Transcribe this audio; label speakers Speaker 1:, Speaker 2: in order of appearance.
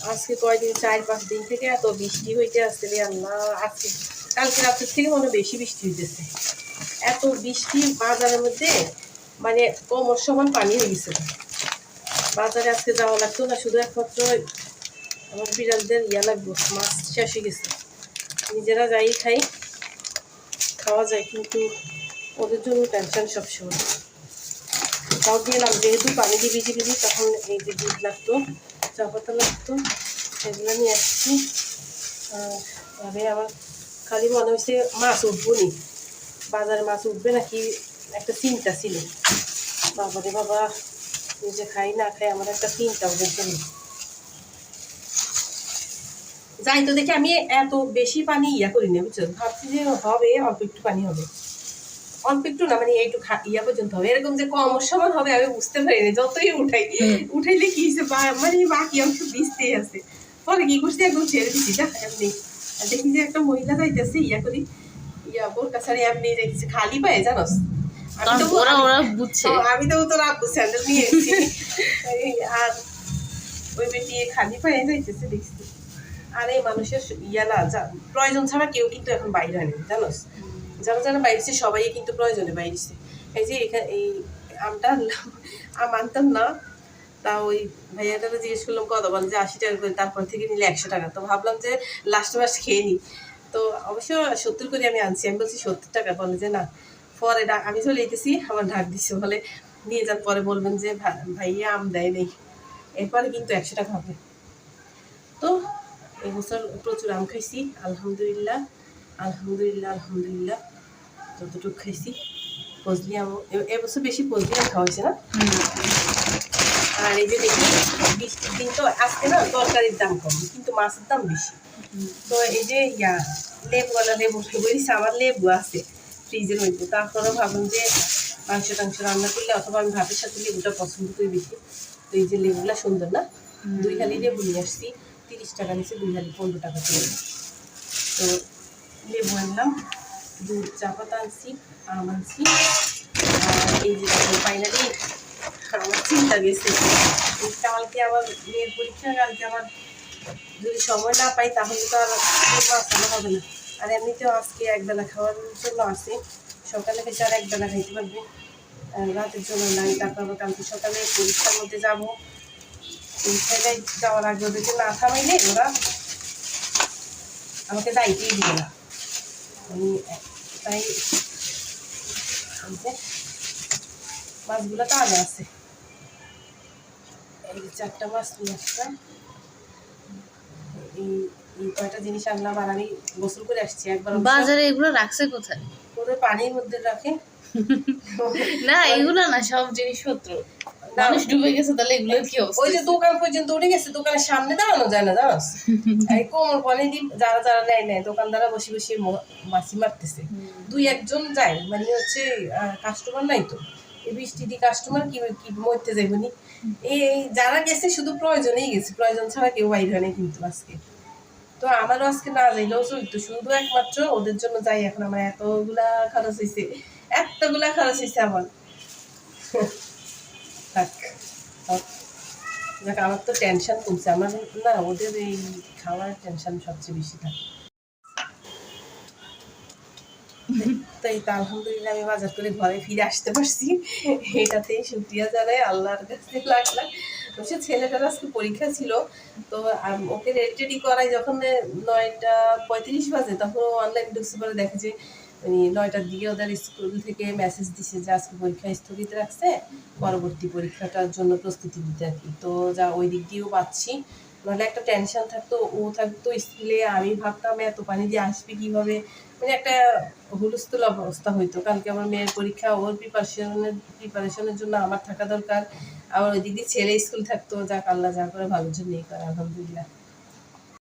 Speaker 1: আজকে কয়দিন 4-5 দিন থেকে এত বৃষ্টি হইতে আসছে রে আল্লাহ। আজকে কালকে রাতের থেকে মনে বেশি বৃষ্টি হইতেছে। এত বৃষ্টি বাজারের মধ্যে মানে কোমর সমান পানি হয়ে গেছে। বাজারে আজকে যাওয়া লাগতো না, শুধু একমাত্র আমার বিড়ালদের লাগবো, মাছ শেষ হয়ে গেছে। নিজেরা যাই খাই, খাওয়া যায়, কিন্তু ওদের জন্য টেনশন সবসময়। তাও গেলাম, যেহেতু পানি দিয়ে ভিজি ভিজি, তখন এই যে দুধ লাগতো, চা পাতা লাগতো, সেগুলো নিয়ে আসছি। তবে আমার খালি মনে হচ্ছে মাছ উঠবো নি, বাজারে মাছ উঠবে নাকি একটা চিন্তা ছিল। বাবা রে বাবা, নিজে খাই না খাই আমার একটা চিন্তা ওদের জন্য। যাই তো দেখি, আমি এত বেশি পানি করি না, বুঝছো, ভাবছি যে হবে অল্প একটু পানি হবে, অল্প একটু না মানে একটু পর্যন্ত হবে, এরকম যে কম সমান হবে আমি বুঝতে পারিনি। যতই উঠাইলে কি মানে বাকি অংশ ভিজতেই আছে। পরে কি করছি, একদম ছেড়ে দিচ্ছি, এমনি দেখি যে একটা মহিলা যাইতেছে করি বোরকা ছাড়ি, এমনি যাইতেছে খালি পায়ে, জানোস। আমি তো তোর আব্বু স্যান্ডেল নিয়ে এসেছি, আর ওই বেটি খালি পায়ে যাইতেছে দেখছি। আর এই মানুষের না, প্রয়োজন ছাড়া কেউ কিন্তু এখন বাইরে হয়নি, জানোস। যারা যারা বাইরেছে সবাই কিন্তু প্রয়োজনে বাইরেছে। এই যে এখানে এই আমটা আম আনতাম না, তা ওই ভাইয়াটাকে জিজ্ঞেস করলাম কত, বলে যে 80 টাকা করে, তারপর থেকে নিলে 100 টাকা। তো ভাবলাম যে লাস্ট মাস খেয়ে নিই, তো অবশ্য 70 করে আমি আনছি। আমি বলছি 70 টাকা, বলে যে না, পরে আমি চলে যেতেছি, আমার ঢাক দিচ্ছে, বলে নিয়ে যান, পরে বলবেন যে ভাইয়া আম দেয় নেই। এরপরে কিন্তু 100 টাকা হবে। তো এই বছর প্রচুর আম খাইছি, আলহামদুলিল্লাহ আলহামদুলিল্লাহ আলহামদুলিল্লাহ। যতটুকু খাইছি ফজলি আম, এবছর বেশি ফজলি আম খাওয়া হয়েছে না। আর এই যে দেখি বৃষ্টির দিন তো আজকে না, তরকারির দাম কম কিন্তু মাছের দাম বেশি। তো এই যে লেবুওয়ালা লেবু বলিস, আমার লেবু আছে ফ্রিজের মধ্যে, তারপরেও ভাবলাম যে মাংস টাংস রান্না করলে, অথবা আমি ভাতের সাথে লেবুটা পছন্দ করি বেশি। তো এই যে লেবুগুলা সুন্দর না, 2 হালি লেবু নিয়ে আসছি, 30 টাকা নিচ্ছে, 2 হালি 15 টাকা করে। তো লেবু আনলাম, দুধ, চা পাতা আনছি, আম আনছি। আর এই যে ফাইনালি আমার চিন্তা গেছে, কালকে আমার মেয়ের পরীক্ষা, কালকে আমার যদি সময় না পাই তাহলে তো আর বাঁচানো হবে না। আর এমনিতেও আজকে একবেলা খাওয়ার জন্য আছে, সকালে বেশি আর একবেলা খাইতে পারবে, রাতের জন্য নাই। তারপর কালকে সকালে পরীক্ষার মধ্যে যাবো, পরীক্ষায় যাওয়ার আগে ওদেরকে না থামাইলে ওরা আমাকে দায়িত্বই দিবে না। তাই মাছগুলো তাজা আছে, এই 4টা মাছ নিয়ে আসলাম। এই কয়টা জিনিস আনলাম, আর আমি গোসল করে আসছি একবার।
Speaker 2: বাজারে এগুলো রাখছে কোথায়?
Speaker 1: পুরো পানির মধ্যে রাখে
Speaker 2: না, এগুলো না, সব জিনিসপত্র মানুষ ডুবে গেছে, তাহলে এগুলো কি অবস্থা?
Speaker 1: ওই যে দোকান পর্যন্ত উঠে গেছে, দোকানের সামনে দাঁড়ানো যায় না, জানাস। এই কোমর পানি দিয়ে যারা যারা নেয় দোকানদাররা বসে বসে মাছি মারতেছে। 2-1 জন যায়, মানে হচ্ছে কাস্টমার নাই তো, এই বৃষ্টি দিয়ে কাস্টমার কি মরতে যাইব নি। এই যারা গেছে শুধু প্রয়োজনেই গেছে, প্রয়োজন ছাড়া কেউ বাইরে হয় না কিন্তু আজকে। তো আমারও আজকে না যাইলেও চলতো, শুধু একমাত্র ওদের জন্য যাই। এখন আমার এতগুলা খরচ হয়েছে, আমার। থাক, আমার তো টেনশন কমছে, আমার না ওদের এই খাওয়ার টেনশন সবচেয়ে বেশি থাকে। তাই তো আলহামদুলিল্লাহ আমি বাজার করে ঘরে ফিরে আসতে পারছি, এটাতেই শুকরিয়া জানাই আল্লাহর কাছে লাখ লাখ। অবশ্য ছেলেটার আজকে পরীক্ষা ছিল, তো ওকে রেডি করাই যখন 9:35 বাজে, তখন অনলাইন ঢুকছে, পরে দেখে যে 9টার দিকে ওদের স্কুল থেকে মেসেজ দিছে যে আজকে পরীক্ষা স্থগিত রাখছে, পরবর্তী পরীক্ষাটার জন্য প্রস্তুতি দিতে আর কি। তো যা ওই দিক দিয়েও পাচ্ছি, নাহলে একটা টেনশন থাকতো, ও থাকতো স্কুলে, আমি ভাবতাম এত পানি দিয়ে আসবে কীভাবে, মানে একটা হুলস্থুল অবস্থা হইতো। কালকে আমার মেয়ের পরীক্ষা, ওর প্রিপারেশনের জন্য আমার থাকা দরকার, আবার ওই দিক দিয়ে ছেলে স্কুল থাকতো। যাক, আল্লাহ যা করে ভালোর জন্যই করে, আলহামদুলিল্লাহ।